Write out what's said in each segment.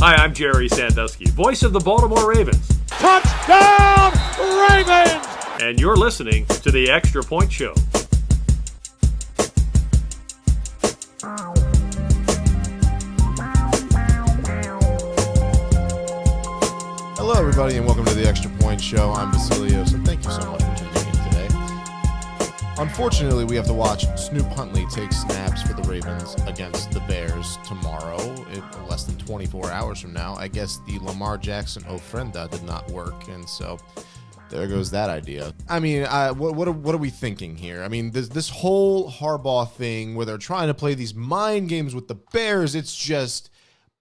Hi, I'm Jerry Sandusky, voice of the Baltimore Ravens. Touchdown, Ravens! And you're listening to the Extra Point Show. Hello, everybody, and welcome to the Extra Point Show. I'm Vasilios, and thank you so much for tuning in today. Unfortunately, we have to watch Snoop Huntley take snaps for the Ravens against the Bears tomorrow, less than 24 hours from now. I guess the Lamar Jackson ofrenda did not work, and so there goes that idea. I mean, what are we thinking here? I mean, this whole Harbaugh thing where they're trying to play these mind games with the Bears, it's just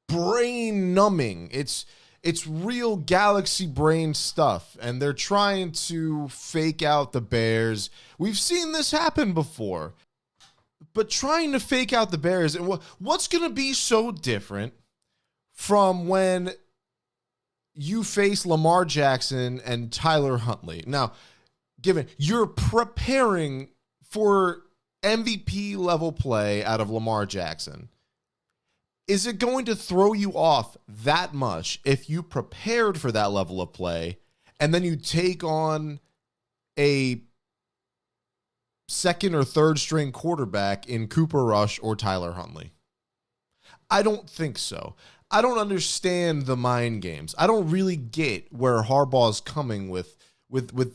brain numbing. It's real galaxy brain stuff, and they're trying to fake out the Bears. We've seen this happen before, but trying to fake out the Bears, and what's going to be so different from when you face Lamar Jackson and Tyler Huntley? Now, given you're preparing for MVP level play out of Lamar Jackson, is it going to throw you off that much if you prepared for that level of play and then you take on a second or third string quarterback in Cooper Rush or Tyler Huntley? I don't think so. I don't understand the mind games. I don't really get where Harbaugh's coming with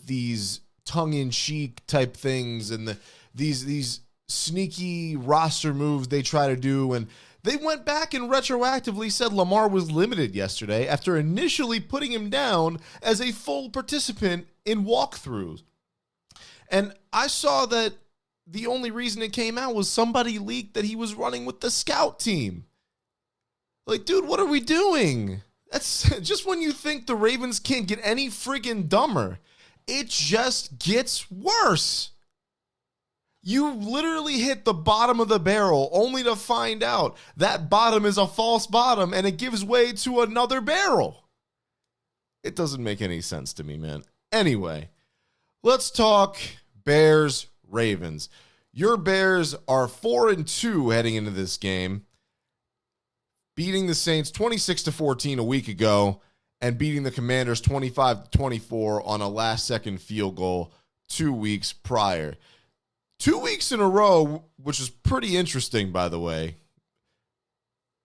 these tongue-in-cheek type things and these sneaky roster moves they try to do. And they went back and retroactively said Lamar was limited yesterday after initially putting him down as a full participant in walkthroughs. And I saw that the only reason it came out was somebody leaked that he was running with the scout team. Like, dude, what are we doing? That's just when you think the Ravens can't get any friggin' dumber. It just gets worse. You literally hit the bottom of the barrel only to find out that bottom is a false bottom and it gives way to another barrel. It doesn't make any sense to me, man. Anyway, let's talk Bears-Ravens. Your Bears are 4-2 heading into this game, beating the Saints 26-14 a week ago and beating the Commanders 25-24 on a last-second field goal 2 weeks prior. 2 weeks in a row, which is pretty interesting, by the way.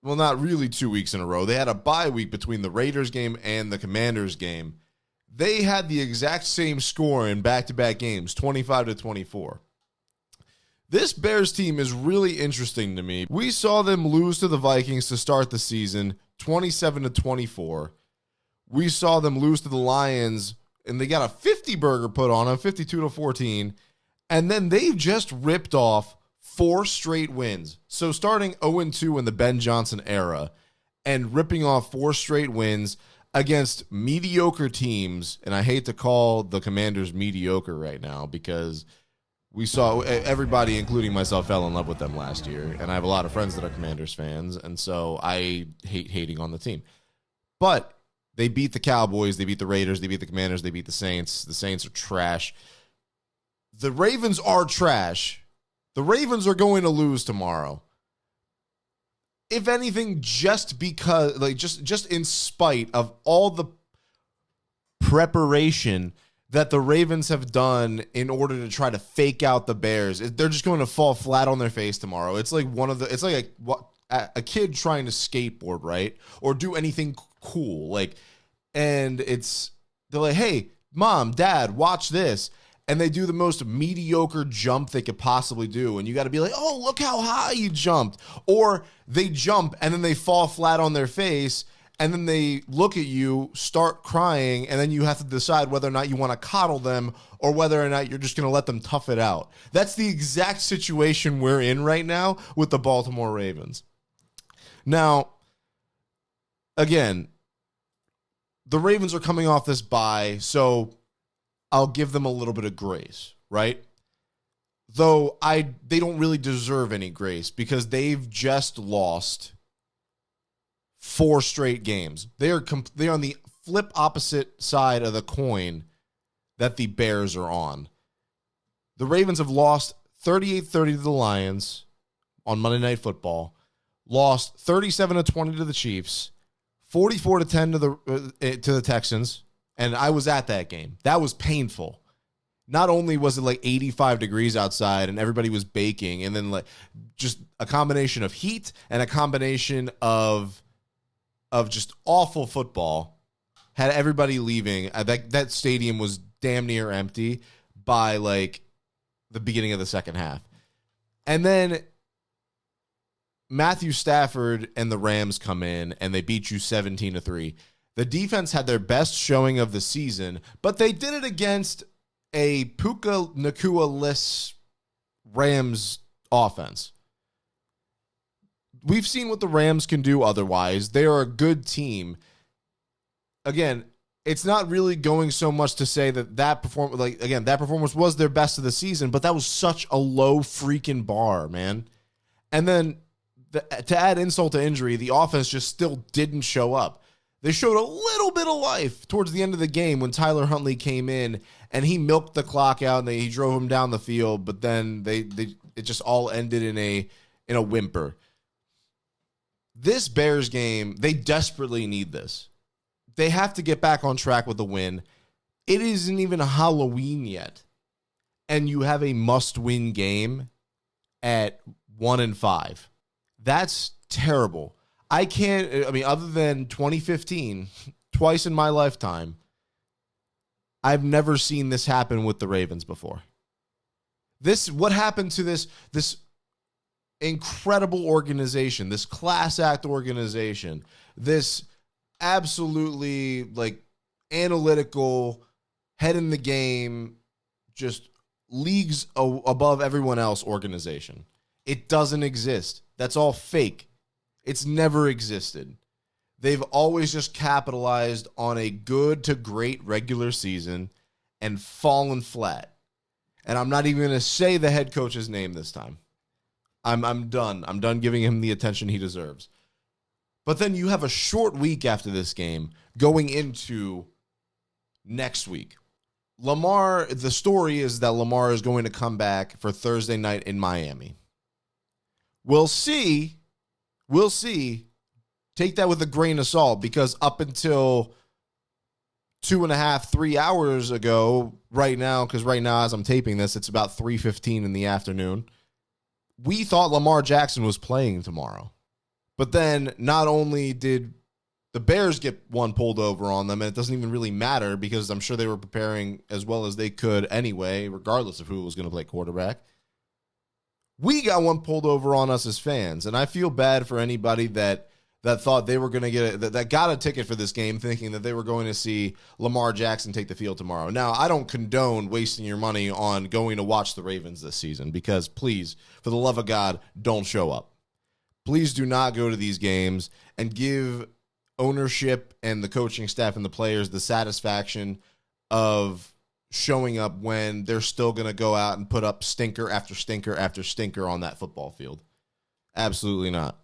Well, not really 2 weeks in a row. They had a bye week between the Raiders game and the Commanders game. They had the exact same score in back-to-back games, 25-24. This Bears team is really interesting to me. We saw them lose to the Vikings to start the season, 27-24. We saw them lose to the Lions, and they got a 50-burger put on them, 52-14. And then they've just ripped off 4 straight wins. So starting 0-2 in the Ben Johnson era and ripping off 4 straight wins against mediocre teams. And I hate to call the Commanders mediocre right now because we saw everybody, including myself, fell in love with them last year. And I have a lot of friends that are Commanders fans. And so I hate hating on the team. But they beat the Cowboys. They beat the Raiders. They beat the Commanders. They beat the Saints. The Saints are trash. The Ravens are trash. The Ravens are going to lose tomorrow. If anything, just because, just in spite of all the preparation that the Ravens have done in order to try to fake out the Bears, they're just going to fall flat on their face tomorrow. It's like a kid trying to skateboard, right? Or do anything cool, and they're like, "Hey, mom, dad, watch this." And they do the most mediocre jump they could possibly do. And you got to be like, oh, look how high you jumped. Or they jump and then they fall flat on their face. And then they look at you, start crying. And then you have to decide whether or not you want to coddle them or whether or not you're just going to let them tough it out. That's the exact situation we're in right now with the Baltimore Ravens. Now, again, the Ravens are coming off this bye, so I'll give them a little bit of grace, right? Though they don't really deserve any grace because they've just lost 4 straight games. They're on the flip opposite side of the coin that the Bears are on. The Ravens have lost 38-30 to the Lions on Monday Night Football, lost 37-20 to the Chiefs, 44-10 to the Texans, and I was at that game. That was painful. Not only was it like 85 degrees outside and everybody was baking, and then like just a combination of heat and a combination of just awful football had everybody leaving. That stadium was damn near empty by like the beginning of the second half. And then Matthew Stafford and the Rams come in and they beat you 17-3. The defense had their best showing of the season, but they did it against a Puka Nacua-less Rams offense. We've seen what the Rams can do otherwise. They are a good team. Again, it's not really going so much to say that performance was their best of the season, but that was such a low freaking bar, man. And then to add insult to injury, the offense just still didn't show up. They showed a little bit of life towards the end of the game when Tyler Huntley came in and he milked the clock out and he drove him down the field, but then it just all ended in a whimper. This Bears game, they desperately need this. They have to get back on track with the win. It isn't even Halloween yet, and you have a must-win game at 1-5. That's terrible. Other than 2015, twice in my lifetime, I've never seen this happen with the Ravens before. What happened to this incredible organization, this class act organization, this absolutely like analytical, head in the game, just leagues above everyone else organization? It doesn't exist. That's all fake. It's never existed. They've always just capitalized on a good to great regular season and fallen flat. And I'm not even going to say the head coach's name this time. I'm done. I'm done giving him the attention he deserves. But then you have a short week after this game going into next week. The story is that Lamar is going to come back for Thursday night in Miami. We'll see. Take that with a grain of salt, because up until 2.5, 3 hours ago, right now, as I'm taping this, it's about 3:15 in the afternoon, we thought Lamar Jackson was playing tomorrow. But then not only did the Bears get one pulled over on them, and it doesn't even really matter because I'm sure they were preparing as well as they could anyway, regardless of who was going to play quarterback. We got one pulled over on us as fans, and I feel bad for anybody that thought they were going to that got a ticket for this game thinking that they were going to see Lamar Jackson take the field tomorrow. Now, I don't condone wasting your money on going to watch the Ravens this season, because please, for the love of God, don't show up. Please do not go to these games and give ownership and the coaching staff and the players the satisfaction of showing up when they're still going to go out and put up stinker after stinker after stinker on that football field. Absolutely not.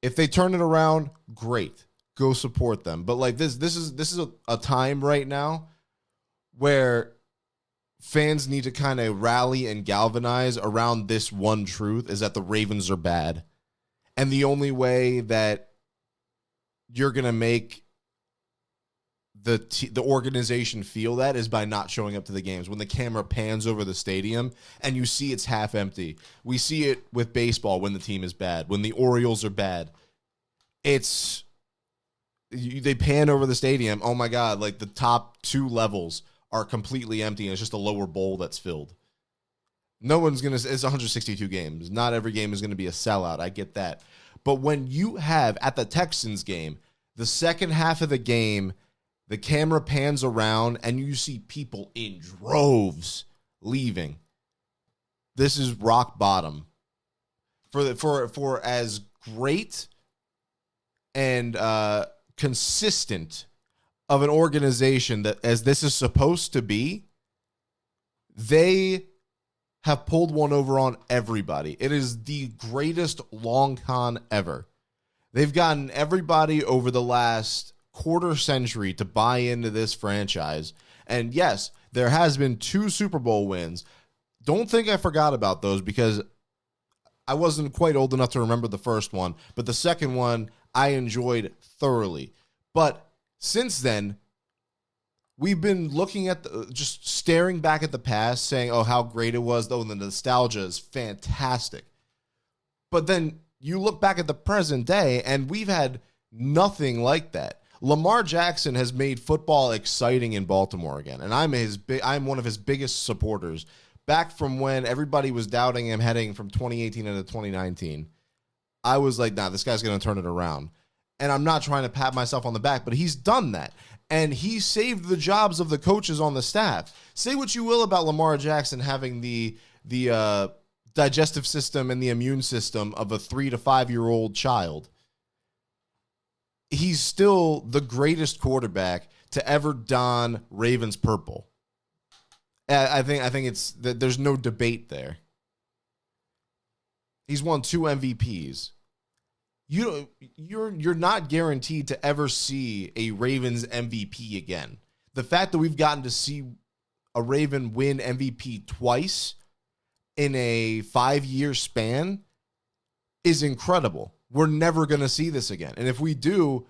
If they turn it around, great. Go support them. But like this is a time right now where fans need to kind of rally and galvanize around this one truth, is that the Ravens are bad. And the only way that you're going to make the organization feel that is by not showing up to the games. When the camera pans over the stadium and you see it's half empty. We see it with baseball when the team is bad, when the Orioles are bad. They pan over the stadium. Oh my God, like the top 2 levels are completely empty and it's just a lower bowl that's filled. It's 162 games. Not every game is going to be a sellout. I get that. But when you have, at the Texans game, the second half of the game, the camera pans around and you see people in droves leaving. This is rock bottom. For as great and consistent of an organization that as this is supposed to be, they have pulled one over on everybody. It is the greatest long con ever. They've gotten everybody over the last quarter century to buy into this franchise. And yes, there has been 2 Super Bowl wins. Don't think I forgot about those, because I wasn't quite old enough to remember the first one, but the second one I enjoyed thoroughly. But since then, we've been looking at just staring back at the past, saying, oh, how great it was, though, and the nostalgia is fantastic. But then you look back at the present day, and we've had nothing like that. Lamar Jackson has made football exciting in Baltimore again, and I'm one of his biggest supporters. Back from when everybody was doubting him heading from 2018 into 2019, I was like, nah, this guy's going to turn it around. And I'm not trying to pat myself on the back, but he's done that. And he saved the jobs of the coaches on the staff. Say what you will about Lamar Jackson having the digestive system and the immune system of a 3 to 5 year old child. He's still the greatest quarterback to ever don Ravens purple. I think it's that there's no debate there. He's won 2 MVPs. You're not guaranteed to ever see a Ravens MVP again. The fact that we've gotten to see a Raven win MVP twice in a 5-year span is incredible. We're never going to see this again. And if we do,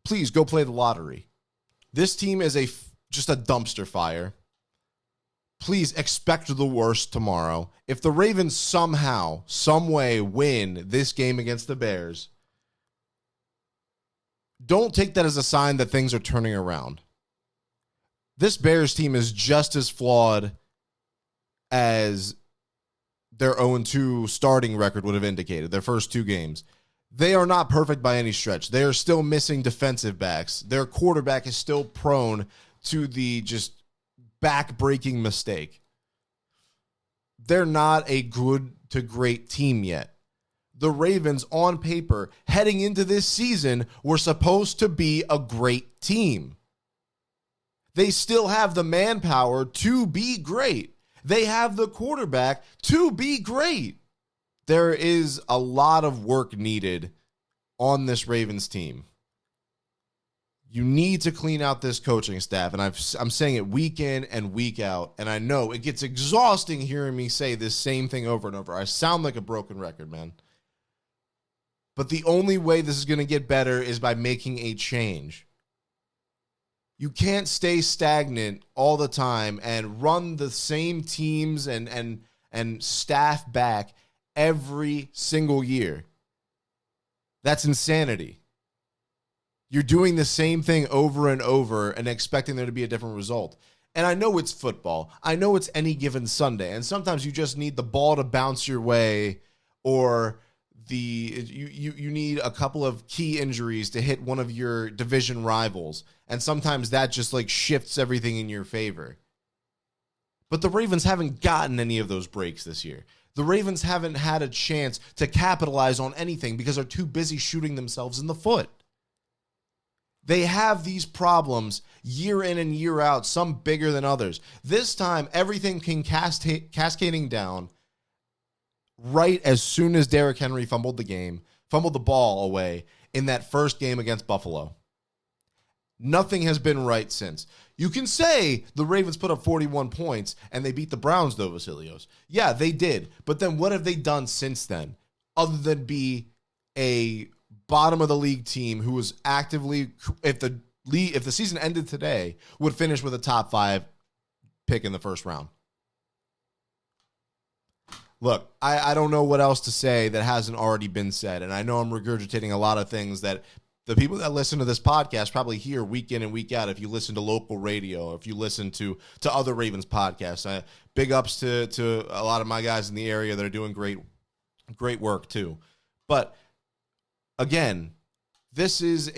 please go play the lottery. This team is just a dumpster fire. Please expect the worst tomorrow. If the Ravens somehow, some way win this game against the Bears, don't take that as a sign that things are turning around. This Bears team is just as flawed as their 0-2 starting record would have indicated, their first 2 games. They are not perfect by any stretch. They are still missing defensive backs. Their quarterback is still prone to the just back-breaking mistake. They're not a good to great team yet. The Ravens, on paper, heading into this season, were supposed to be a great team. They still have the manpower to be great. They have the quarterback to be great. There is a lot of work needed on this Ravens team. You need to clean out this coaching staff, and I'm saying it week in and week out, and I know it gets exhausting hearing me say this same thing over and over. I sound like a broken record, man. But the only way this is going to get better is by making a change. You can't stay stagnant all the time and run the same teams and staff back every single year. That's insanity. You're doing the same thing over and over and expecting there to be a different result. And I know it's football. I know it's any given Sunday. And sometimes you just need the ball to bounce your way, or you need a couple of key injuries to hit one of your division rivals. And sometimes that just like shifts everything in your favor. But the Ravens haven't gotten any of those breaks this year. The Ravens haven't had a chance to capitalize on anything because they're too busy shooting themselves in the foot. They have these problems year in and year out, some bigger than others. This time, everything came cascading down right as soon as Derrick Henry fumbled the ball away in that first game against Buffalo. Nothing has been right since. You can say the Ravens put up 41 points and they beat the Browns, though, Vasilios. Yeah, they did. But then what have they done since then other than be a bottom of the league team who was actively, if the season ended today, would finish with a top 5 pick in the first round? Look, I don't know what else to say that hasn't already been said, and I know I'm regurgitating a lot of things that the people that listen to this podcast probably hear week in and week out if you listen to local radio, if you listen to other Ravens podcasts. Big ups to a lot of my guys in the area that are doing great work too. But again, this is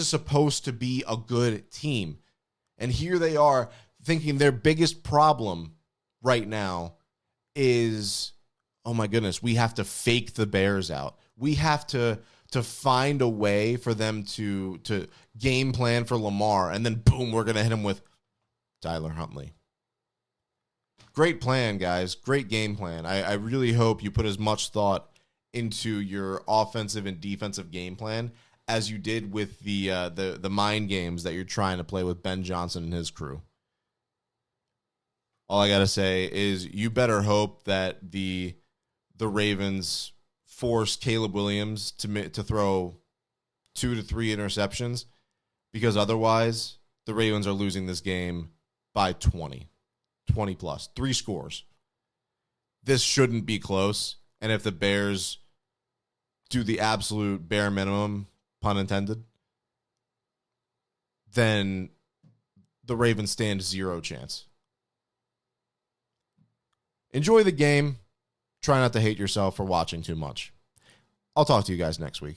supposed to be a good team. And here they are thinking their biggest problem right now is, oh my goodness, we have to fake the Bears out. We have to find a way for them to game plan for Lamar, and then boom, we're going to hit him with Tyler Huntley. Great plan, guys. Great game plan. I really hope you put as much thought into your offensive and defensive game plan as you did with the mind games that you're trying to play with Ben Johnson and his crew. All I got to say is you better hope that the Ravens force Caleb Williams to throw 2 to 3 interceptions, because otherwise the Ravens are losing this game by 20 plus, 3 scores. This shouldn't be close. And if the Bears do the absolute bare minimum, pun intended, then the Ravens stand 0 chance. Enjoy the game. Try not to hate yourself for watching too much. I'll talk to you guys next week.